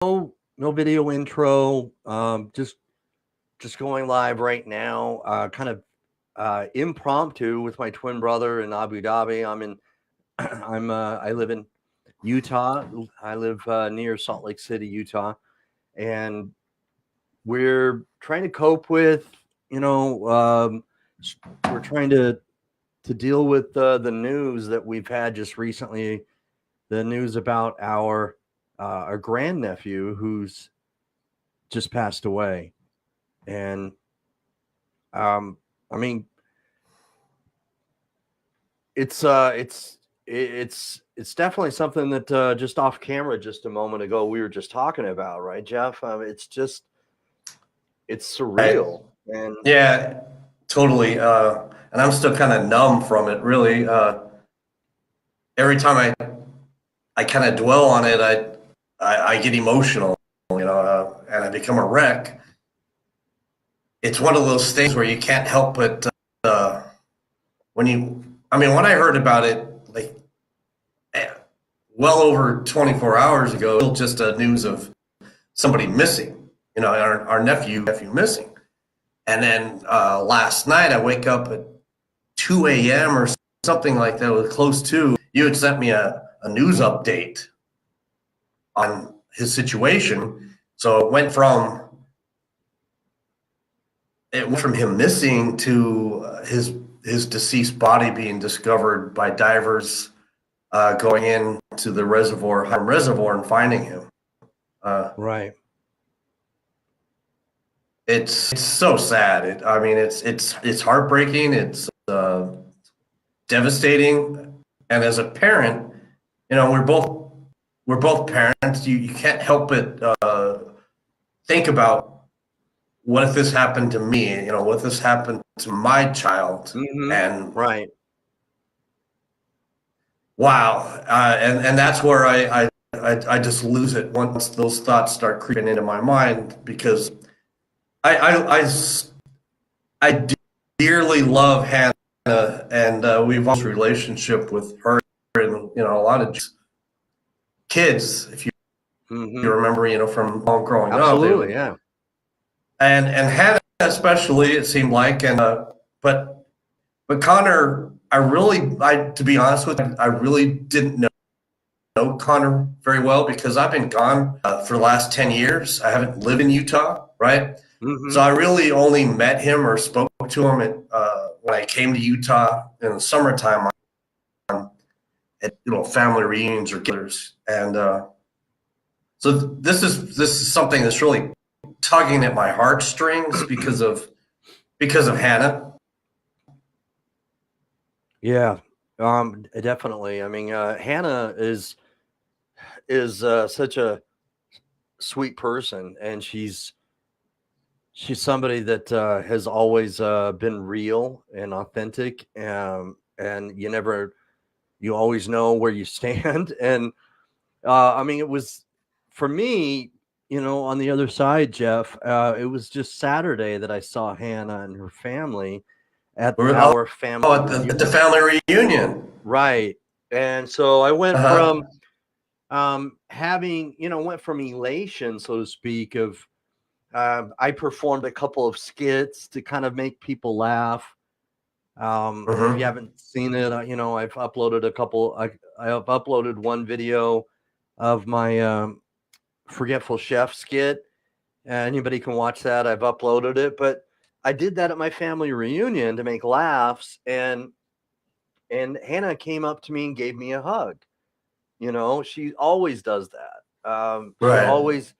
no video intro. Just going live right now. Kind of impromptu with my twin brother in Abu Dhabi. I live in Utah. I live near Salt Lake City, Utah, and we're trying to cope with. You know, we're trying to deal with the news that we've had just recently. The news about our grandnephew who's just passed away, and I mean, it's it's definitely something that just off camera just a moment ago we were just talking about, right, Jeff? It's Right. surreal, and Yeah, totally. And I'm still kind of numb from it, really. Every time I kind of dwell on it, I get emotional, and I become a wreck. It's one of those things where you can't help but uh, when I heard about it, like eh, well over 24 hours ago, just news of somebody missing, our nephew missing. And then last night, I wake up at 2 a.m. or something like that, was close to. You had sent me a news update on his situation. So it went from him missing to his deceased body being discovered by divers going into the reservoir and finding him. Uh, right. it's so sad. It's heartbreaking. It's devastating. And as a parent, we're both parents. You can't help but think about, what if this happened to me? What if this happened to my child? Mm-hmm. And Right. wow, and that's where I just lose it once those thoughts start creeping into my mind, because I I, I, I dearly love Hannah, and we've also relationship with her, and a lot of kids, if you Mm-hmm. remember, from all growing up, they Absolutely. would, Yeah. and Hannah especially, it seemed like, and but Connor, to be honest with you, I really didn't know Connor very well, because I've been gone for the last 10 years. I haven't lived in Utah, right? So Mm-hmm. I really only met him or spoke to him when I came to Utah in the summertime, at family reunions or get-togethers. And so this is something that's really tugging at my heartstrings, because of Hannah. Yeah. Definitely. I mean, Hannah is such a sweet person, and she's somebody that has always been real and authentic, and you always know where you stand. And I mean, it was for me, on the other side, Jeff. It was just Saturday that I saw Hannah and her family at We're our family at the reunion. family reunion. Right. And so I went Uh-huh. from went from elation, so to speak, of I performed a couple of skits to kind of make people laugh. If you Mm-hmm. haven't seen it, I've uploaded a couple. I have uploaded one video of my Forgetful Chef skit. Anybody can watch that. I've uploaded it, but I did that at my family reunion to make laughs, and Hannah came up to me and gave me a hug. She always does that. She Right. always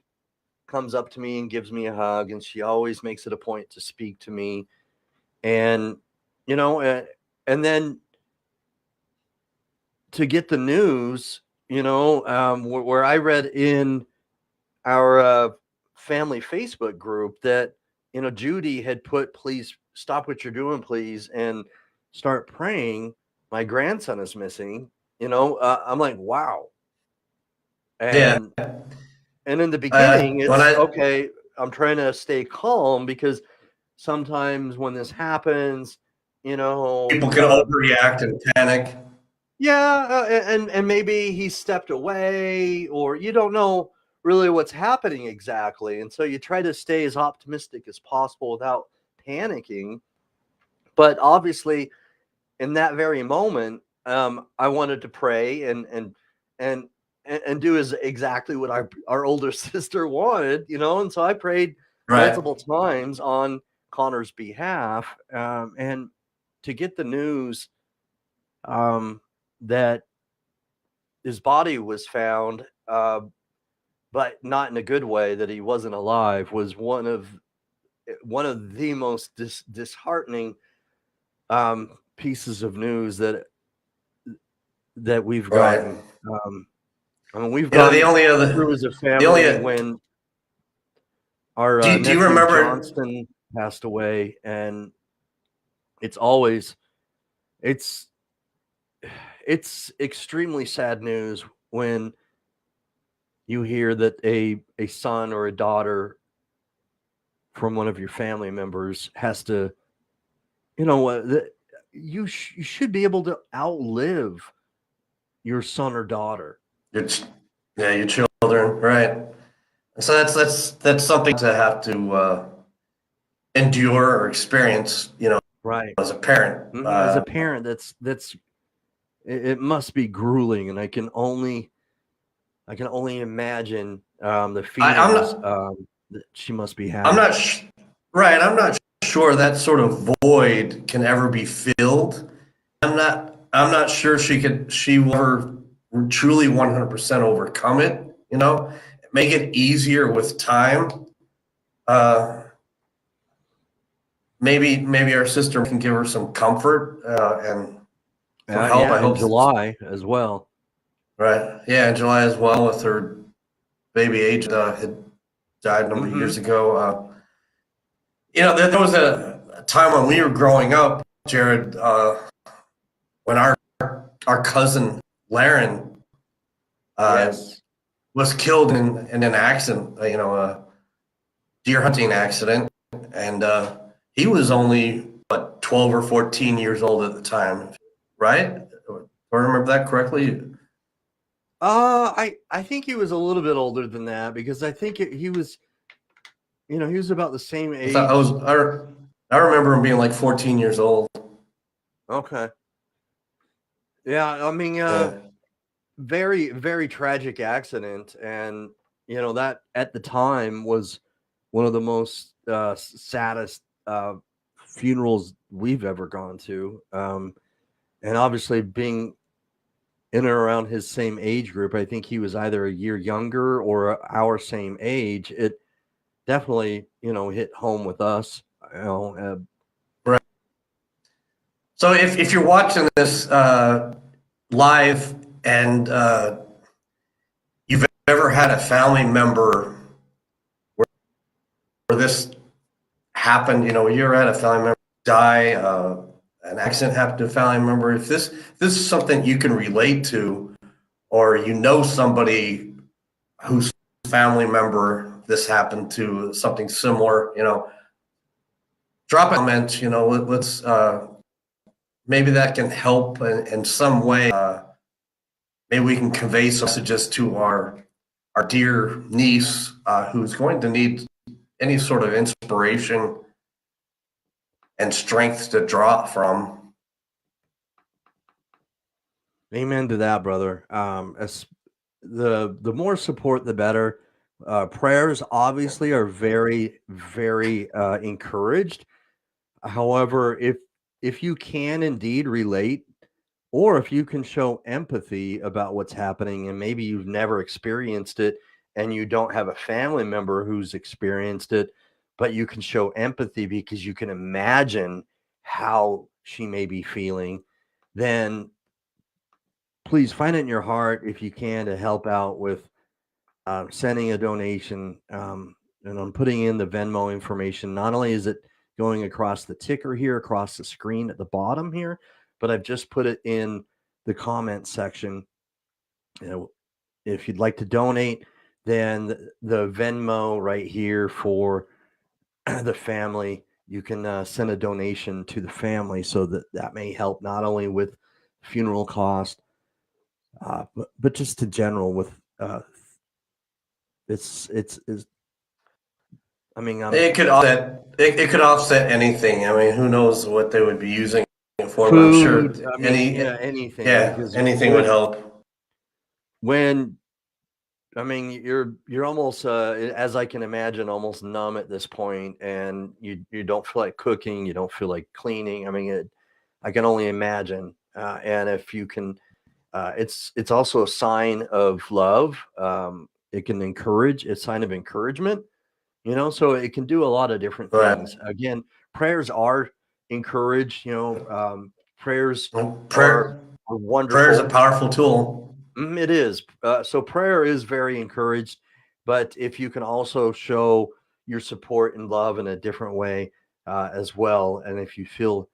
comes up to me and gives me a hug, and she always makes it a point to speak to me. And you know, uh, and then to get the news, where I read in our family Facebook group that Judy had put, "Please stop what you're doing, please, and start praying. My grandson is missing." I'm like, wow. Yeah. And in the beginning, When it's I okay. I'm trying to stay calm because sometimes when this happens, you know, people can uh, overreact and panic. yeah, and maybe he stepped away, or you don't know really what's happening exactly. And so you try to stay as optimistic as possible without panicking. But obviously, in that very moment, I wanted to pray and and do as exactly what our older sister wanted, you know. And so I prayed Right. multiple times on Connor's behalf, and to get the news that his body was found, but not in a good way, that he wasn't alive, was one of the most disheartening pieces of news that we've Right. gotten. I mean, we've You know, the gone only through other, as a the only, family when our do you nephew remember? Johnston passed away, and it's always it's it's extremely sad news when you hear that a son or a daughter from one of your family members has to, you know what, you should be able to outlive your son or daughter. Your, yeah, your children, right? So that's something to have to endure or experience, you know, Right. as a parent. As a parent, that's it must be grueling, and I can only imagine the I'm feelings not, that she must be I'm having. not right. I'm not sure that sort of void can ever be filled. I'm not sure she will ever truly 100% overcome it. You know, make it easier with time. Uh, maybe our sister can give her some comfort and some help. Yeah, I in hope. July as well. Right. Yeah, in July as well, with her baby age had died a number of Hmm. years ago. You know, there was a time when we were growing up, Jared, when our cousin Laren uh, Yes. was killed in an accident, you know, a deer hunting accident, and he was only what 12 or 14 years old at the time, right? Do I remember that correctly? I think he was a little bit older than that, because I think he was, you know, he was about the same I thought I was age. I remember him being like 14 years old. Okay. Yeah, I mean, Yeah. very, very tragic accident, and you know that at the time was one of the most saddest funerals we've ever gone to. And obviously, being in and around his same age group, I think he was either a year younger or our same age. It definitely, you know, hit home with us. You know, Right. So if you're watching this live and you've ever had a family member where this happened, you know, you're at a family member die, an accident happened to a family member. If this is something you can relate to, or you know somebody whose family member this happened to, something similar, you know, drop a comment. You know, let's maybe that can help in some way. Maybe we can convey some messages to our dear niece who's going to need any sort of inspiration and strength to draw from. amen to that, brother. As the more support, the better. Prayers obviously are very, very encouraged. However, if you can indeed relate, or if you can show empathy about what's happening, and maybe you've never experienced it, and you don't have a family member who's experienced it, but you can show empathy because you can imagine how she may be feeling, then please find it in your heart, if you can, to help out with sending a donation. And I'm putting in the Venmo information. Not only is it going across the ticker here, across the screen at the bottom here, but I've just put it in the comment section. You know, if you'd like to donate, then the Venmo right here for the family, you can send a donation to the family, so that that may help not only with funeral cost, but just in general with it's I mean, It could offset. It could offset anything. I mean, who knows what they would be using it for? But I'm sure food. I mean, yeah, anything, yeah, because anything would help. when I mean, you're almost, as I can imagine, almost numb at this point, and you don't feel like cooking, you don't feel like cleaning. I mean, I can only imagine. And if you can, it's also a sign of love. It can encourage. It's a sign of encouragement. So it can do a lot of different Right. things. Again, prayers are encouraged. Prayers are, Prayer. are Prayer is a wonderful. powerful tool. It is. So prayer is very encouraged, but if you can also show your support and love in a different way as well, and if you feel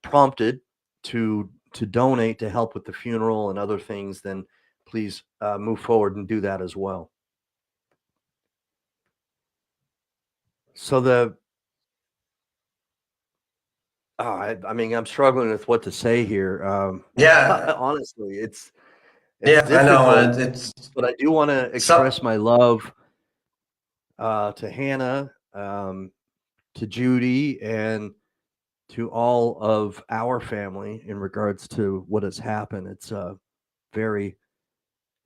prompted to donate to help with the funeral and other things, then please move forward and do that as well. So I mean, I'm struggling with what to say here. Yeah. Honestly, it's Yeah. I know. difficult, It's but I do want to some. express my love to Hannah, to Judy, and to all of our family in regards to what has happened. It's very,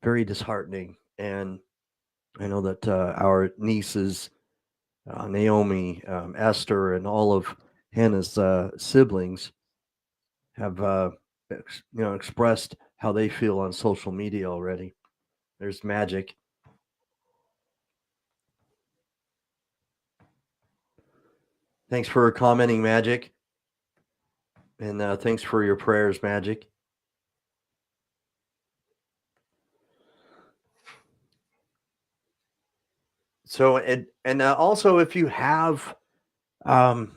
very disheartening. And I know that our nieces, Naomi, Esther, and all of Hannah's siblings have, expressed how they feel on social media already. There's Magic. Thanks for commenting, Magic. And thanks for your prayers, Magic. So, and also, um,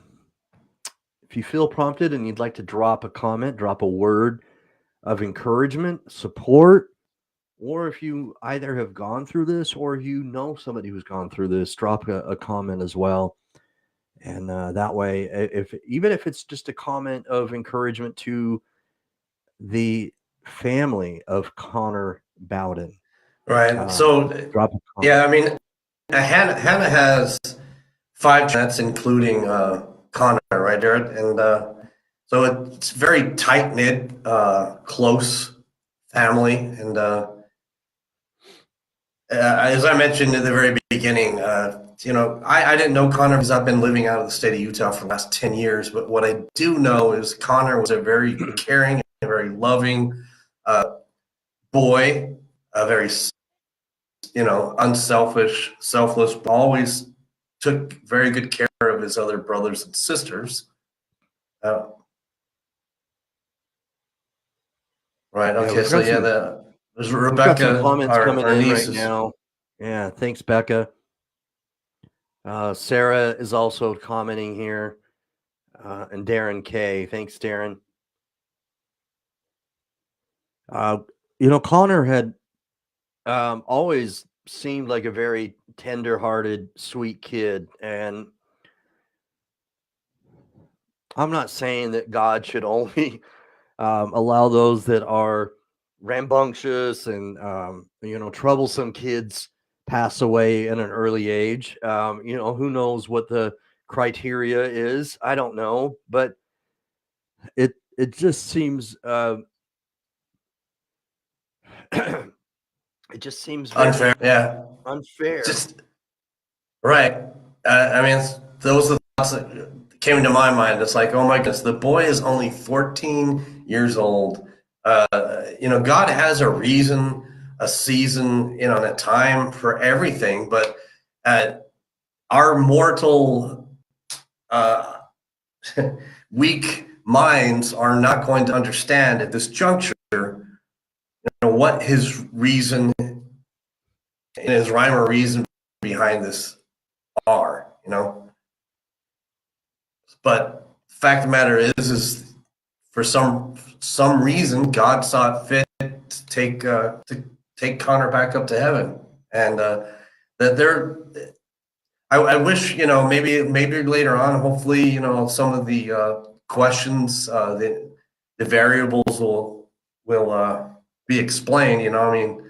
if you feel prompted and you'd like to drop a comment, drop a word of encouragement, support, or if you either have gone through this or you know somebody who's gone through this, drop a comment as well. And that way, if even if it's just a comment of encouragement to the family of Connor Bowden, Right. So, drop a comment. yeah. I mean, Hannah has 5. That's including Connor, right, Jared? And so it's very tight knit, close family. And as I mentioned at the very beginning, I didn't know Connor because I've been living out of the state of Utah for the last 10 years. But what I do know is Connor was a very caring and very loving boy, a very, unselfish, selfless, always took very good care of his other brothers and sisters. Uh, right. Yeah, Okay. So yeah, there's we've got some Rebecca, comments coming our in right nieces. now. Yeah, thanks, Becca. Sarah is also commenting here, and Darren K. Thanks, Darren. Connor had always seemed like a very tender-hearted, sweet kid, and I'm not saying that God should only allow those that are rambunctious and troublesome kids pass away at an early age. Who knows what the criteria is? I don't know, but it just seems it just seems Unfair. very Yeah. unfair. Just right. I mean, those are the thoughts that came to my mind. It's like, oh my goodness, the boy is only 14 years old. God has a reason, a season, and a time for everything. But our mortal, uh, weak minds are not going to understand at this juncture, what his reason and his rhyme or reason behind this are. But the fact of the matter is for some reason God saw it fit to take Connor back up to heaven, and that there. I wish maybe later on, hopefully some of the questions, the variables will be explained. I mean,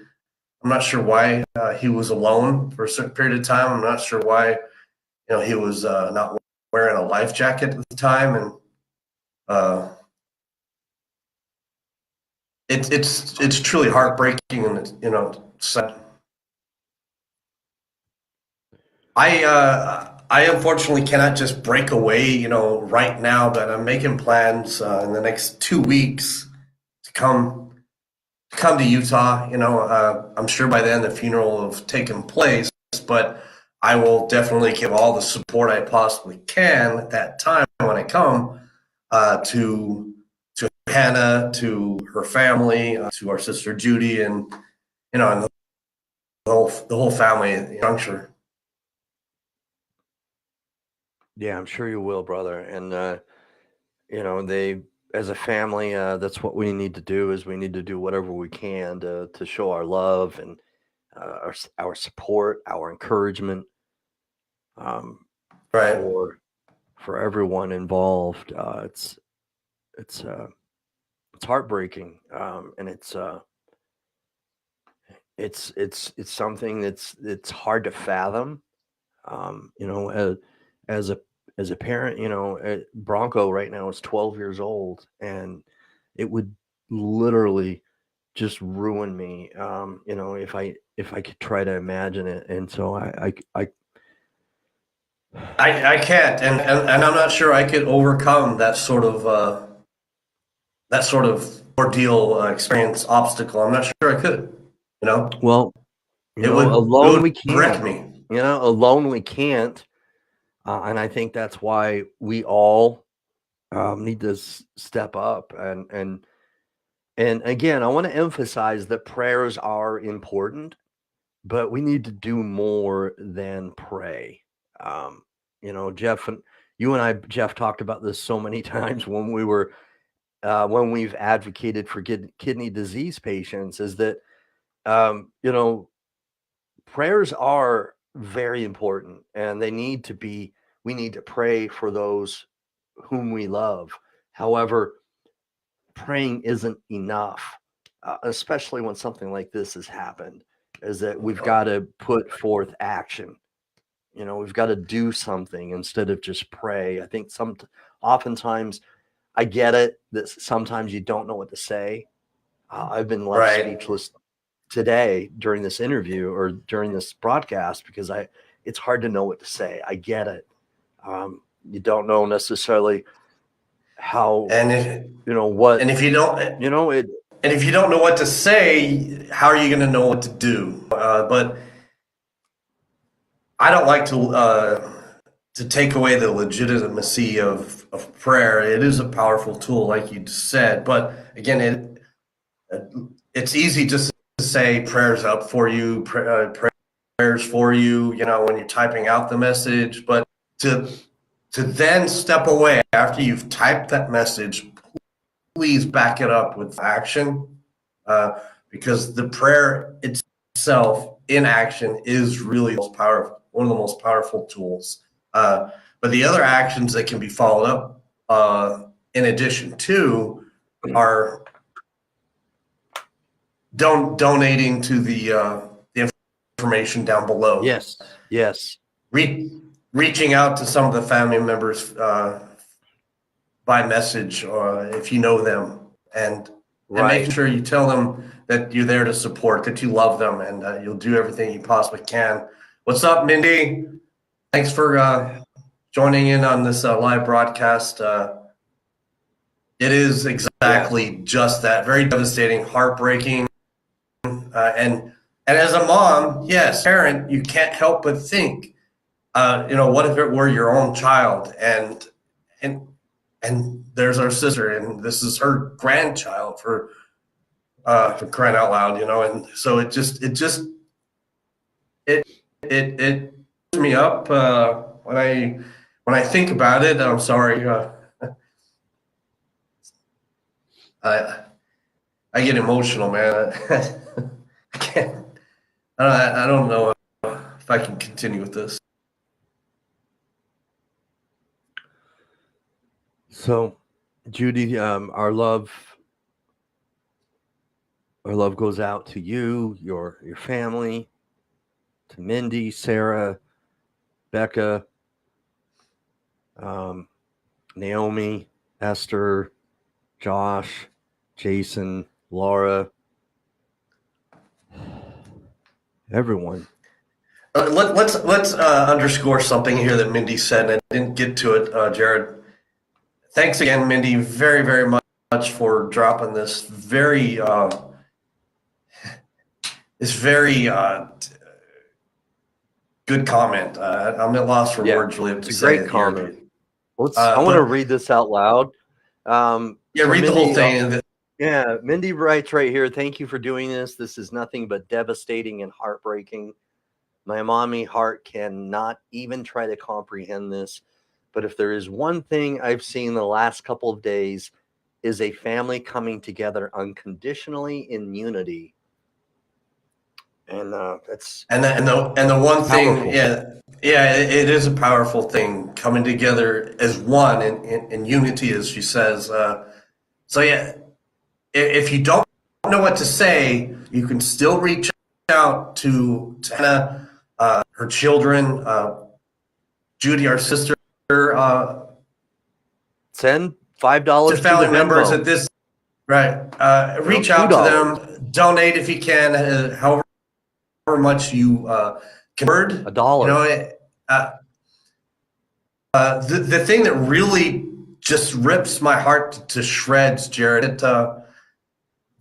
I'm not sure why he was alone for a certain period of time. I'm not sure why he was not wearing a life jacket at the time, and uh, it's truly heartbreaking, and sad. I unfortunately cannot just break away, right now, but I'm making plans in the next 2 weeks to come to Utah. I'm sure by then the funeral will have taken place, but I will definitely give all the support I possibly can at that time when I come to Hannah, to her family, to our sister Judy, and the whole family at the juncture. Yeah, I'm sure you will, brother. And they, as a family, that's what we need to do. Is we need to do whatever we can to show our love and our support, our encouragement, um, Right. for everyone involved. It's it's heartbreaking, and it's something it's hard to fathom. As, as a as a parent, Bronco right now is 12 years old, and it would literally just ruin me, if I could try to imagine it. And so I can't, and I'm not sure I could overcome that sort of ordeal, experience, obstacle. I'm not sure I could. You know, well, it would it alone would we wreck can't. me. Alone we can't, and I think that's why we all need to step up. And again, I want to emphasize that prayers are important, but we need to do more than pray. Jeff, and you and I, Jeff, talked about this so many times when we've advocated for kidney disease patients, is that um, you know prayers are very important, and we need to pray for those whom we love. However, praying isn't enough, especially when something like this has happened. Is that we've got to put forth action. We've got to do something instead of just pray. I think oftentimes, I get it that sometimes you don't know what to say. I've been left Right. speechless today during this interview or during this broadcast because it's hard to know what to say. I get it. You don't know necessarily how, And if what, and if you don't it, and if you don't know what to say, how are you going to know what to do? But I don't like to take away the legitimacy of prayer. It is a powerful tool, like you just said. But again, it's easy just to say prayers up for you, prayers for you, when you're typing out the message. But to then step away after you've typed that message, please back it up with action, uh, because the prayer itself in action is really one of the most powerful tools. But the other actions that can be followed up, in addition to, are donating to the information down below, yes, reaching out to some of the family members by message, or if you know them, and right. making sure you tell them that you're there to support, that you love them, and you'll do everything you possibly can. What's up, Mindy? Thanks for joining in on this live broadcast. It is Yeah, exactly just that, very devastating, heartbreaking, and as a mom, yes, parent, you can't help but think, what if it were your own child, and and there's our sister, and this is her grandchild, for crying out loud, and so it it me up when I think about it. I'm sorry, I I get emotional, man. I can't. I don't know if I can continue with this. so Judy, our love Our love goes out to you, your family, to Mindy, Sarah, Becca, Naomi, Esther, Josh, Jason, Laura, everyone. Let's underscore something here that Mindy said, and I didn't get to it, Jared. Thanks again, Mindy, very, very much for dropping this very good comment. I'm at loss for words, really, It's to a say great it here. comment. I want to read this out loud. Yeah, read the whole thing. Yeah, Mindy writes right here, thank you for doing this. This is nothing but devastating and heartbreaking. My mommy heart cannot even try to comprehend this. But if there is one thing I've seen the last couple of days is a family coming together unconditionally in unity. And that's the one powerful. thing, it is a powerful thing, coming together as one in unity, as she says. So yeah, if you don't know what to say, you can still reach out to Hannah, her children, Judy, our sister, send $5 to to family the members Venmo. at this. Right. Reach out to them. Donate if you can, however much you can. $1. You know, the thing that really just rips my heart to shreds, Jared.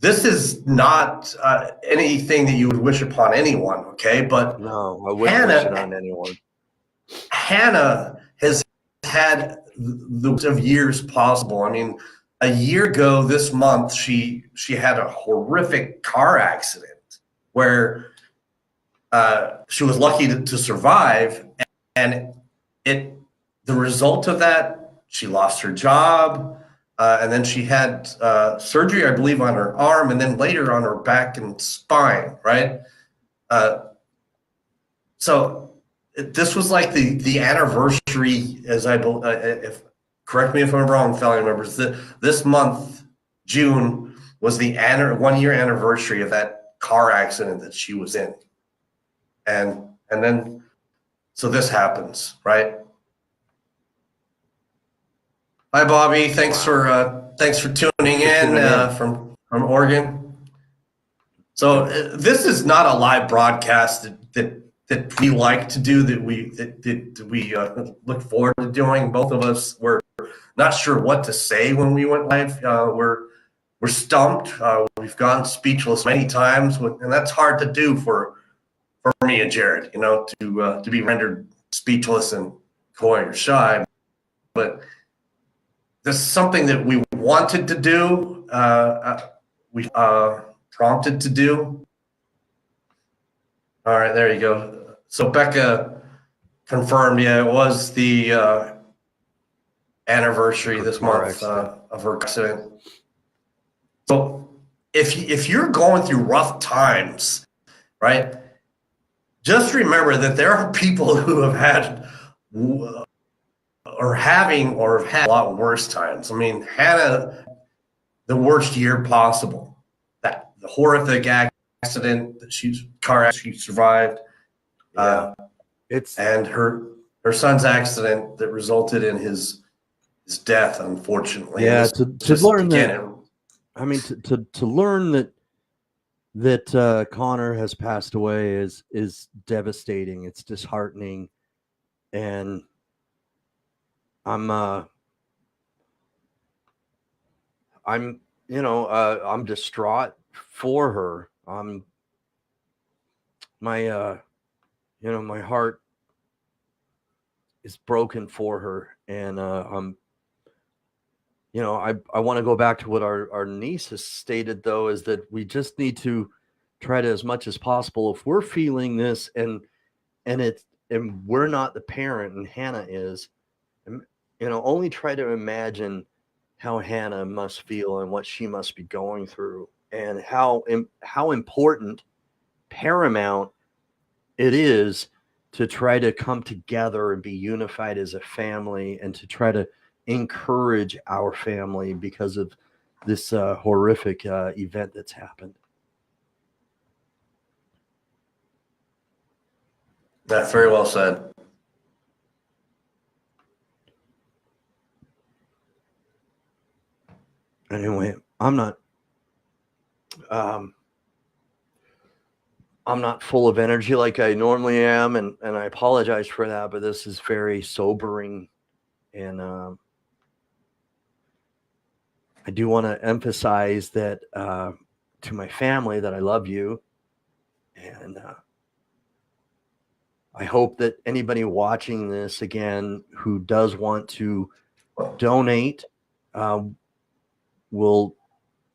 This is not anything that you would wish upon anyone, okay? But no, I wouldn't wish it on anyone. Hannah has had the worst of years possible. I mean, a year ago this month, she had a horrific car accident where she was lucky to survive, and the result of that, she lost her job, and then she had surgery, I believe, on her arm, and then later on her back and spine. Right. So this was like the anniversary, as I if correct me if I'm wrong, family members. This month, June, was the 1 year anniversary of that car accident that she was in, and then so this happens, right? Hi, Bobby. Thanks for tuning in from Oregon. So this is not a live broadcast that we like to do, that we look forward to doing. Both of us were not sure what to say when we went live. We're stumped. We've gone speechless many times, and that's hard to do for me and Jared. You know, to be rendered speechless and coy or shy. But this is something that we wanted to do. We prompted to do. All right, there you go. So Becca confirmed, yeah, it was the anniversary this month of her accident. So if you're going through rough times, right, just remember that there are people who have had or have had a lot worse times. I mean, Hannah, the worst year possible. That the horrific accident that car accident she survived. Yeah. And her son's accident that resulted in his death, unfortunately. Yeah, to learn that. I mean, to learn that Connor has passed away is devastating. It's disheartening, and I'm I'm distraught for her. My heart is broken for her, and I want to go back to what our niece has stated, though, is that we just need to try to, as much as possible, if we're feeling this and we're not the parent and Hannah is, only try to imagine how Hannah must feel and what she must be going through, and how important, paramount it is to try to come together and be unified as a family, and to try to encourage our family because of this horrific event that's happened. That's very well said. Anyway, I'm not full of energy like I normally am, and I apologize for that, but this is very sobering. And I do want to emphasize that to my family that I love you. And I hope that anybody watching this again who does want to donate will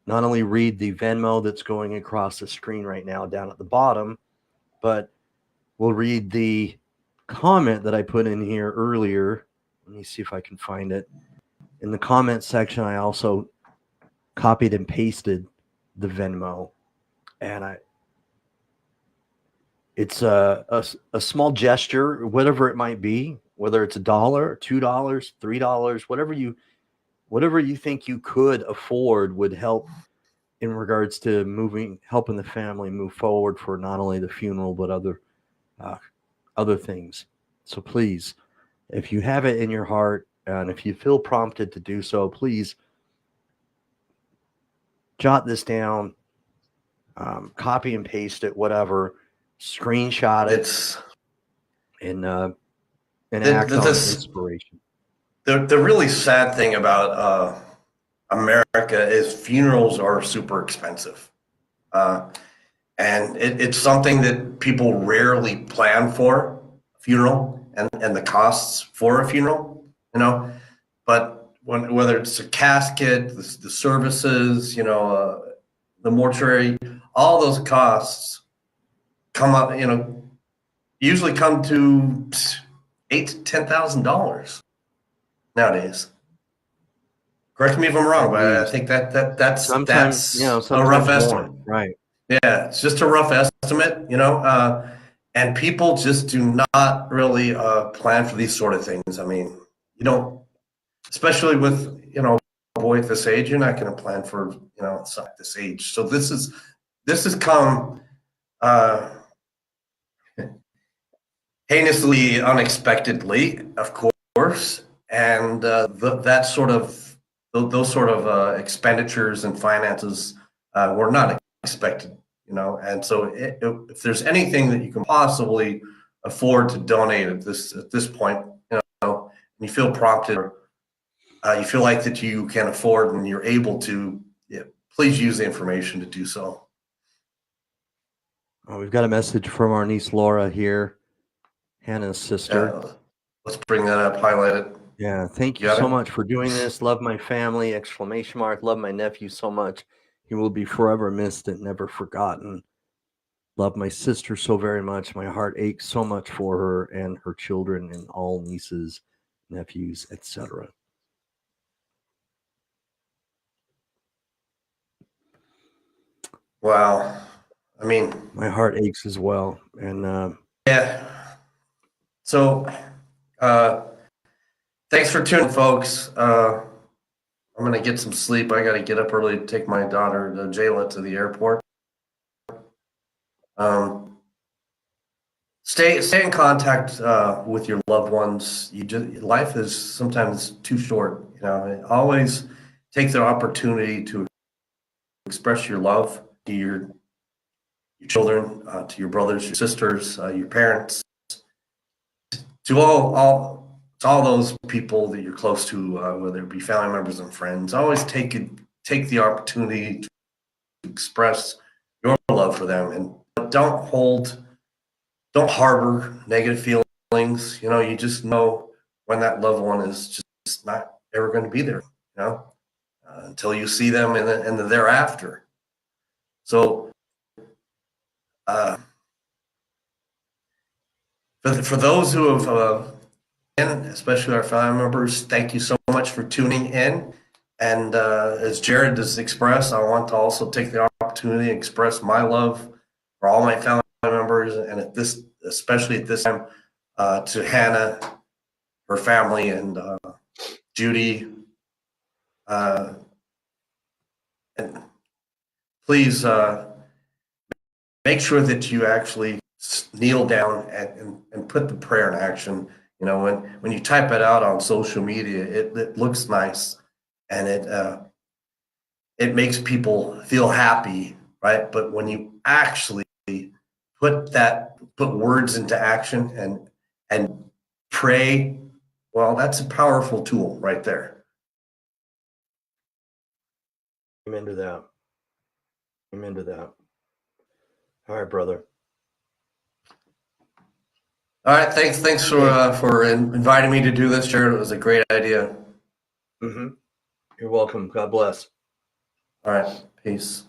not only read the Venmo that's going across the screen right now down at the bottom, but will read the comment that I put in here earlier. Let me see if I can find it. In the comment section, I also copied and pasted the Venmo. And it's a small gesture, whatever it might be, whether it's $1, $2, $3, whatever you think you could afford would help in regards to helping the family move forward for not only the funeral but other things. So please, if you have it in your heart and if you feel prompted to do so, please jot this down, copy and paste it, whatever, screenshot it, and act on inspiration. The really sad thing about America is funerals are super expensive. And it's something that people rarely plan for, a funeral and the costs for a funeral, But whether it's a casket, the services, the mortuary, all those costs come up, usually come to $8,000 to $10,000 nowadays. Correct me if I'm wrong, but I think that's sometimes a rough estimate, more. Right? Yeah, it's just a rough estimate, and people just do not really plan for these sort of things. I mean, especially with a boy at this age, you're not going to plan for son at this age. So this has come heinously unexpectedly, of course, and those sort of expenditures and finances were not expected, and so if there's anything that you can possibly afford to donate at this point, and you feel prompted, or you feel like that you can afford and you're able to, please use the information to do so. Oh, we've got a message from our niece Laura here, Hannah's sister. Let's bring that up, highlight it. Yeah, thank you so much for doing this. Love my family, exclamation mark. Love my nephew so much. He will be forever missed and never forgotten. Love my sister so very much. My heart aches so much for her and her children and all nieces, nephews, etc. Wow. I mean, my heart aches as well. And yeah. So, thanks for tuning, folks. I'm gonna get some sleep. I got to get up early to take my daughter, Jayla, to the airport. Stay in contact with your loved ones. Life is sometimes too short. Always take the opportunity to express your love to your children, to your brothers, your sisters, your parents, to all those people that you're close to, whether it be family members and friends. Always take the opportunity to express your love for them, and don't harbor negative feelings. You just know when that loved one is just not ever going to be there, until you see them in the thereafter. So, for those who have especially our family members, thank you so much for tuning in. And as Jared has expressed, I want to also take the opportunity to express my love for all my family members, and especially at this time, to Hannah, her family, and Judy. And please make sure that you actually kneel down and put the prayer in action. You know, when you type it out on social media, it looks nice and it makes people feel happy, right? But when you actually put words into action and pray, well, that's a powerful tool right there. Amen to that. Amen to that. All right, brother. All right, thanks for inviting me to do this, Jared. It was a great idea. Mm-hmm. You're welcome. God bless. All right, peace.